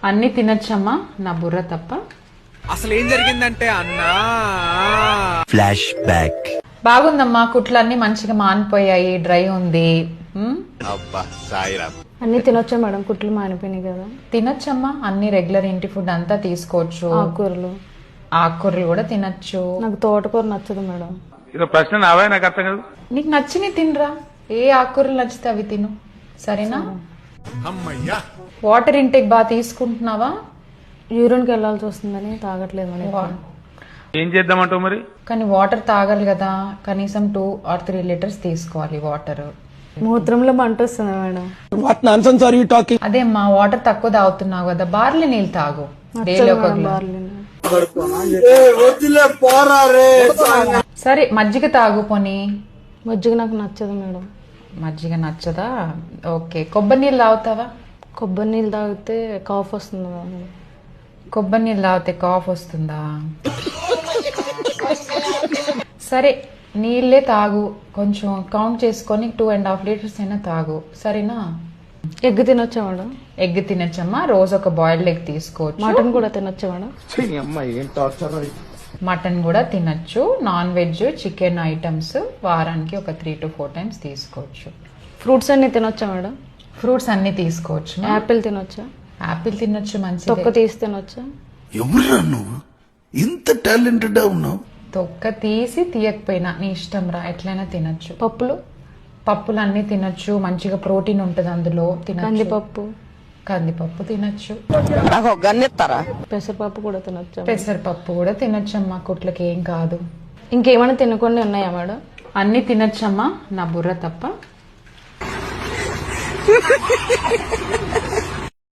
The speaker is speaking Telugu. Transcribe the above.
అన్ని తినొచ్చమ్మా నా బుర్ర తప్ప. అసలు ఏం జరిగిందంటే అన్నా ఫ్లాష్ బ్యాక్. బాగుందమ్మా, కుట్లన్నీ మంచిగా మానిపోయాయి, డ్రై ఉంది. అబ్బా సాయిరామ్. అన్ని తినొచ్చా మేడం? కుట్లు మానిపోయినాయి కదా. తినొచ్చమ్మా, అన్ని రెగ్యులర్ ఇంటి ఫుడ్ అంతా తీసుకోవచ్చు. ఆకుకూరలు కూడా తినొచ్చు. నాకు తోటకూర నచ్చదు మేడం. ఇది ప్రశ్న నావే, నాకు అర్థం కాదు. నీకు నచ్చినవి తినరా, ఏ ఆకుకూరలు నచ్చితే అవి తిను, సరేనా? అమ్మయ్యా. వాటర్ ఇంటేక్ బాగా తీసుకుంటున్నావా? యూరిన్కి వెళ్ళాల్సి వస్తుందని తాగట్లేదు మేడం. ఏం చేద్దామంటావు మరి? కానీ వాటర్ తాగాలి కదా, కనీసం 2 or 3 లీటర్స్ తీసుకోవాలి వాటర్. మూత్రంలో మంట వస్తుంది మేడం. అదే అమ్మా, వాటర్ తక్కువ తాగుతున్నావు కదా, బార్లీ నీళ్ళు తాగు డైలీ ఒక గ్లాస్. సరే మజ్జిగ తాగు పోనీ. మజ్జిగ నాకు నచ్చదు మేడం. మజ్జిగ నచ్చదా? ఓకే, కొబ్బరి నీళ్ళు తాగుతావా? కొబ్బరి నీళ్ళు తాగితే కాఫ్ వస్తుంది మేడం. కొబ్బరి నీళ్ళు తాగితే కాఫ్ వస్తుందా? సరే నీళ్ళే తాగు, కొంచెం కౌంట్ చేసుకొని 2.5 లీటర్స్ అయినా తాగు, సరేనా? ఎగ్ తినొచ్చా మేడం? ఎగ్ తినొచ్చమ్మా, రోజు ఒక బాయిల్డ్ ఎగ్ తీసుకోవచ్చు. మటన్ కూడా తినొచ్చా మేడం? మటన్ కూడా తినొచ్చు. నాన్ వెజ్ చికెన్ ఐటమ్స్ వారానికి ఒక 3 to 4 times తీసుకోవచ్చు. ఫ్రూట్స్ అన్ని తినొచ్చా మేడం? ఫ్రూట్స్ అన్ని తీసుకోవచ్చు. యాపిల్ తినొచ్చా? యాపిల్ తినొచ్చు, మంచి తొక్క తీసి తినొచ్చా? ఎవరురా నువ్వు ఇంత టాలెంటెడ్ ఉన్నావు? తొక్క తీసి తీయకపోయినా నీ ఇష్టం రా, ఎట్లయినా తినొచ్చు. పప్పులు అన్ని తినొచ్చు, మంచిగా ప్రోటీన్ ఉంటుంది అందులో. కందిపప్పు తినొచ్చు. పెసరపప్పు కూడా తినొచ్చా? పెసరపప్పు కూడా తినొచ్చమ్మా, కుట్లకి ఏం కాదు. ఇంకేమైనా తినకుండా ఉన్నాయా మేడం? అన్ని తినొచ్చమ్మా నా బుర్ర తప్ప.